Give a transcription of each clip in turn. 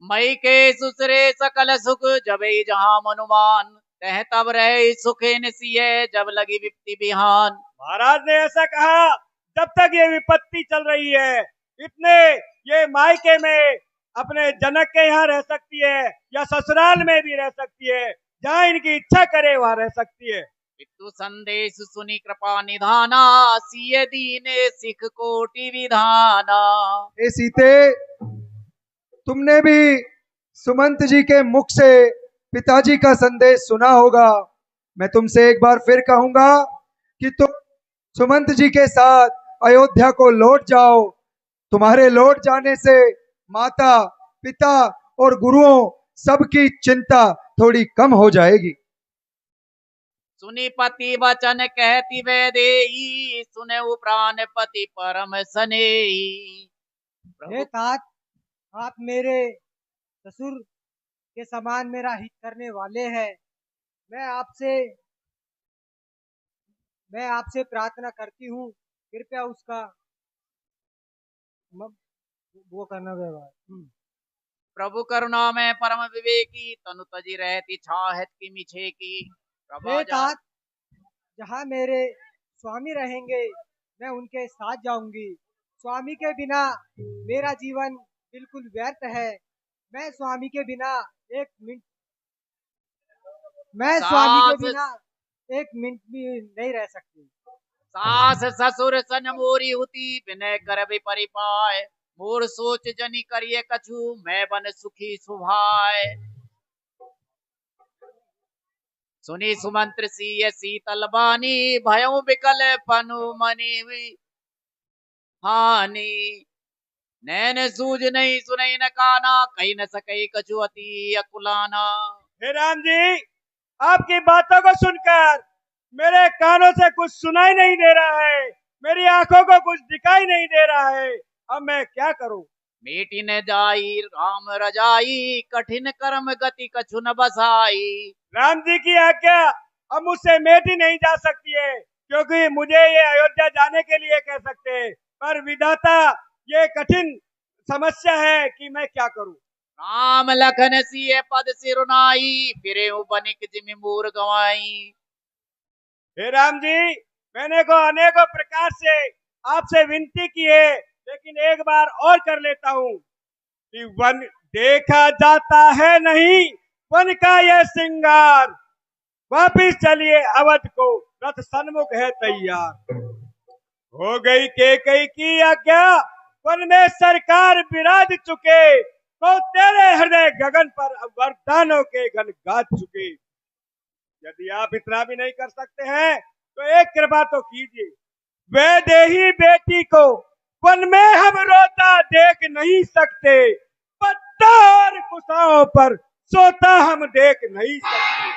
मई के सुसरे सकल सुख जबे जहां मनुमान, तह तब रहे सुखे निसिये जब लगी विपत्ति बिहान। महाराज ने ऐसा कहा, जब तक ये विपत्ति चल रही है इतने ये मायके में अपने जनक के यहाँ रह सकती है या ससुराल में भी रह सकती है, जहाँ इनकी इच्छा करे वहां रह सकती है। पितु संदेश सुनी कृपा निधाना, सिय दीने सिख कोटि विधाना। ए सीते, तुमने भी सुमंत जी के मुख से पिताजी का संदेश सुना होगा। मैं तुमसे एक बार फिर कहूंगा कि तुम सुमंत जी के साथ अयोध्या को लौट जाओ। तुम्हारे लौट जाने से माता, पिता और गुरुओं सबकी चिंता थोड़ी कम हो जाएगी। सुनी पति वचन कहती वे देई, सुने प्राण पति परम स्नेही। हे तात, आप मेरे ससुर के समान मेरा हित करने वाले हैं। मैं आपसे प्रार्थना करती हूँ, कृपया उसका वो करना व्यवहार। प्रभु करुणा में परम विवेकी, तनु तजी रहती छाहत की मिछे की। हे तात, जहाँ मेरे स्वामी रहेंगे मैं उनके साथ जाऊंगी। स्वामी के बिना मेरा जीवन बिल्कुल व्यर्थ है। मैं स्वामी के बिना एक मिनट भी नहीं रह सकती। सास ससुर सन मोरी हुती, विनय कर भी परिपाय। मोर सोच जनी करिए कछु, मैं बन सुखी सुभाय। सुनी सुमंत्र सिय शीतल बानी, भयउ बिकल पनु मनि हानि। नैन सूझ नहीं सुनई न काना, कही न सकई कछु अति अकुलाना। हे राम जी, आपकी बातों को सुनकर मेरे कानों से कुछ सुनाई नहीं दे रहा है, मेरी आंखों को कुछ दिखाई नहीं दे रहा है। अब मैं क्या करूं? बेटी ने जाई राम रजाई, कठिन कर्म गति कछु न बसाई। राम जी की आज्ञा अब मुझसे मेटी नहीं जा सकती है, क्योंकि मुझे ये अयोध्या जाने के लिए कह सकते हैं, पर विधाता ये कठिन समस्या है कि मैं क्या करूं। राम लखन सिए पद सिरुनाई, फिरे बनिक जिमि मूर गवाई। हे राम जी, मैंने को अनेकों प्रकार से आपसे विनती की है, लेकिन एक बार और कर लेता हूँ कि वन देखा जाता है नहीं वन का यह श्रृंगार। वापिस चलिए अवध को, रथ सन्मुख है तैयार। हो गई केकई की आज्ञा, वन में सरकार विराज चुके। तो तेरे हृदय गगन पर वरदानों के गण गाज चुके। यदि आप इतना भी नहीं कर सकते हैं तो एक कृपा तो कीजिए। वैदेही बेटी को वन में हम रोता देख नहीं सकते, पत्ता और कुशाओं पर सोता हम देख नहीं सकते।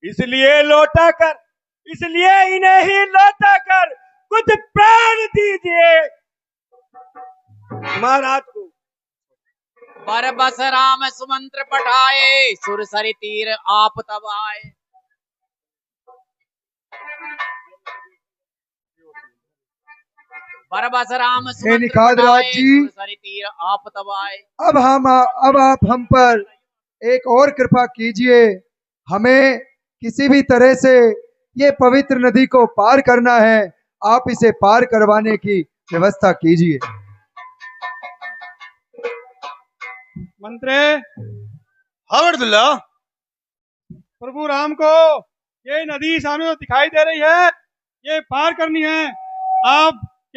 इसलिए इन्हें ही लौटा कर कुछ प्राण दीजिए महाराज को। पर बस राम सुमंत्र पठाए, सुर सरि तीर आप तब आए। पर बस राम सुमंत्र पठाए, सुर सरि तीर आप तब आए। अब आप हम पर एक और कृपा कीजिए। हमें किसी भी तरह से ये पवित्र नदी को पार करना है, आप इसे पार करवाने की व्यवस्था कीजिए। मंत्री हवरदुल्ला, प्रभु राम को ये नदी सामने दिखाई दे रही है, ये पार करनी है। आप